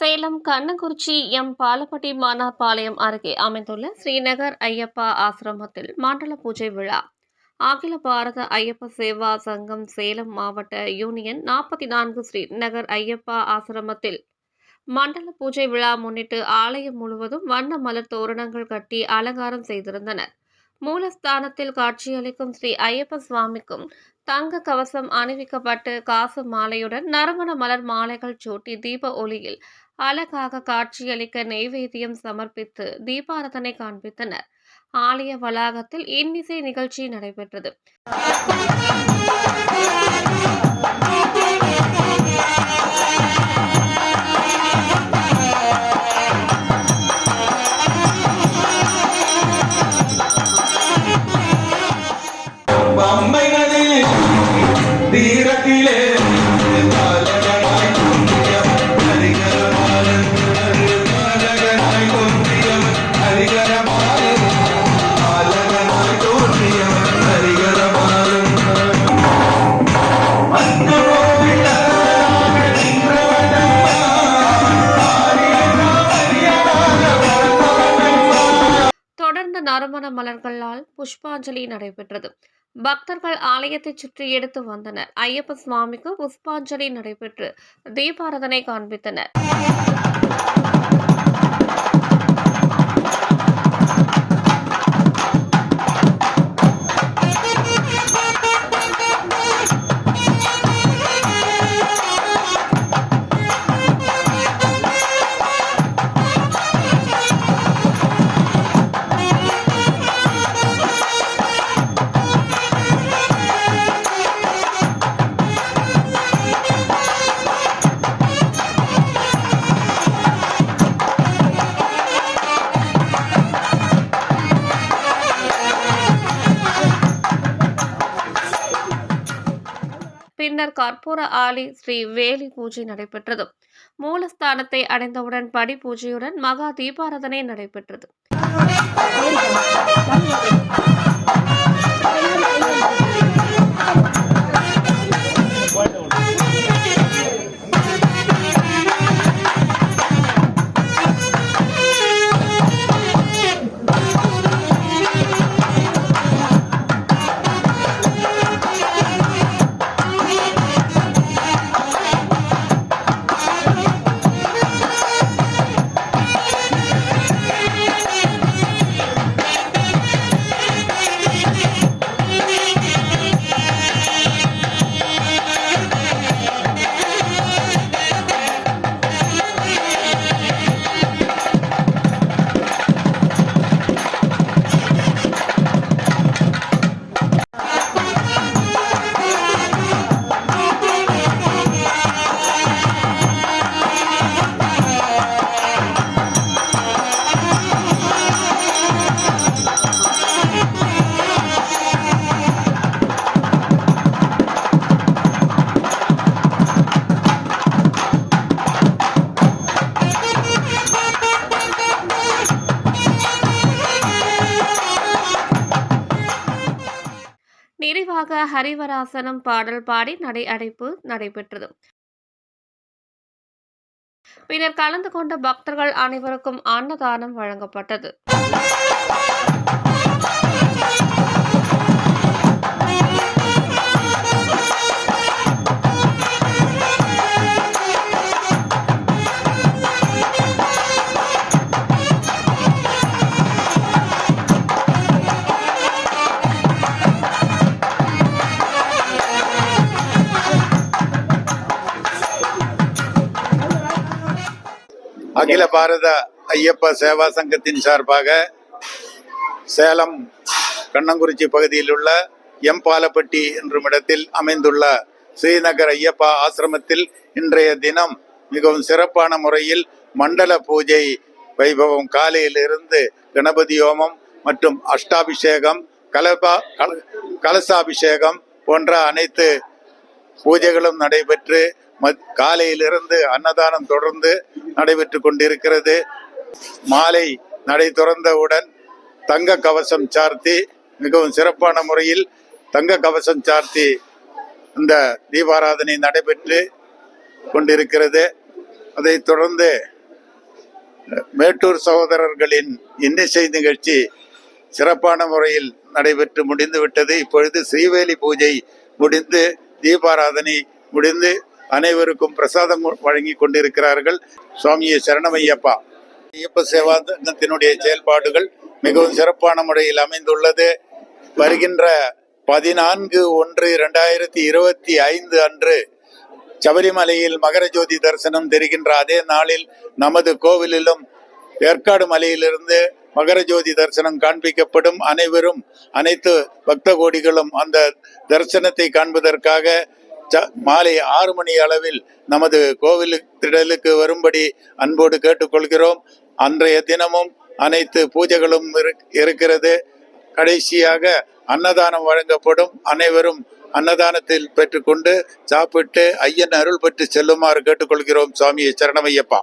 சேலம் கண்ணங்குறிச்சி பாலப்பட்டி மானார்பாளையம் அருகே அமைந்துள்ள ஸ்ரீநகர் ஐயப்பா ஆசிரமத்தில் மண்டல பூஜை விழா. அகில பாரத ஐயப்ப சேவா சங்கம் சேலம் மாவட்ட யூனியன் 44 ஸ்ரீநகர் ஐயப்பா ஆசிரமத்தில் மண்டல பூஜை விழா முன்னிட்டு ஆலயம் முழுவதும் வண்ண மலர் தோரணங்கள் கட்டி அலங்காரம் செய்திருந்தனர். மூலஸ்தானத்தில் காட்சியளிக்கும் ஸ்ரீ ஐயப்ப சுவாமிக்கும் தங்க கவசம் அணிவிக்கப்பட்டு காசு மாலையுடன் நறுமண மலர் மாலைகள் சூட்டி தீப ஒளியில் அழகாக காட்சியளிக்க நெய்வேத்தியம் சமர்ப்பித்து தீபாரதனை காண்பித்தனர். ஆலய வளாகத்தில் இன்னிசை நிகழ்ச்சி நடைபெற்றது. தீரத்திலே தொடர்ந்து நறுமண மலர்களால் புஷ்பாஞ்சலி நடைபெற்றது. பக்தர்கள் ஆலயத்தை சுற்றி எடுத்து வந்தனர். ஐயப்ப சுவாமிக்கு புஷ்பாஞ்சலி நடைபெற்று தீபாரதனை காண்பித்தனர். பின்னர் கற்பூர ஆலி ஸ்ரீ வேலி பூஜை நடைபெற்றது. மூலஸ்தானத்தை அடைந்தவுடன் படி பூஜையுடன் மகா தீபாரதனை நடைபெற்றது. நிறைவாக ஹரிவராசனம் பாடல் பாடி நடை அடைப்பு நடைபெற்றது. பின்னர் கலந்து கொண்ட பக்தர்கள் அனைவருக்கும் அன்னதானம் வழங்கப்பட்டது. அகில பாரத ஐயப்ப சேவா சங்கத்தின் சார்பாக சேலம் கண்ணங்குறிச்சி பகுதியில் உள்ள பாலப்பட்டி என்னும் இடத்தில் அமைந்துள்ள ஸ்ரீநகர் ஐயப்பா ஆசிரமத்தில் இன்றைய தினம் மிகவும் சிறப்பான முறையில் மண்டல பூஜை வைபவம் காலையிலிருந்து கணபதி ஹோமம் மற்றும் அஷ்டாபிஷேகம் கலசாபிஷேகம் போன்ற அனைத்து பூஜைகளும் நடைபெற்று காலையிலிருந்து அன்னதானம் தொடர்ந்து நடைபெற்று கொண்டிருக்கிறது. மாலை நடை திறந்தவுடன் தங்க கவசம் சார்த்தி மிகவும் சிறப்பான முறையில் தங்க கவசம் சார்த்தி இந்த தீபாராதனை நடைபெற்று கொண்டிருக்கிறது. அதைத் தொடர்ந்து மேட்டூர் சகோதரர்களின் இன்னிசை நிகழ்ச்சி சிறப்பான முறையில் நடைபெற்று முடிந்து விட்டது. இப்பொழுது ஸ்ரீவேலி பூஜை முடிந்து தீபாராதனை முடிந்து அனைவருக்கும் பிரசாதம் வழங்கி கொண்டிருக்கிறார்கள். சுவாமியே சரணமையப்பா. ஐயப்ப சேவா சங்கத்தினுடைய செயல்பாடுகள் மிகவும் சிறப்பான முறையில் அமைந்துள்ளது. வருகின்ற 14/1/2025 அன்று சபரிமலையில் மகர ஜோதி தரிசனம் தெரிகின்ற அதே நாளில் நமது கோவிலிலும் ஏற்காடு மலையிலிருந்து மகர ஜோதி தரிசனம் காண்பிக்கப்படும். அனைவரும் அனைத்து பக்த கோடிகளும் அந்த தரிசனத்தை காண்பதற்காக மாலை 6 மணி அளவில் நமது கோவில் திடலுக்கு வரும்படி அன்போடு கேட்டுக்கொள்கிறோம். அன்றைய தினமும் அனைத்து பூஜைகளும் இருக்கிறது. கடைசியாக அன்னதானம் வழங்கப்படும். அனைவரும் அன்னதானத்தில் பெற்றுக்கொண்டு சாப்பிட்டு ஐயன் அருள் பெற்று செல்லுமாறு கேட்டுக்கொள்கிறோம். சுவாமியை சரணமையப்பா.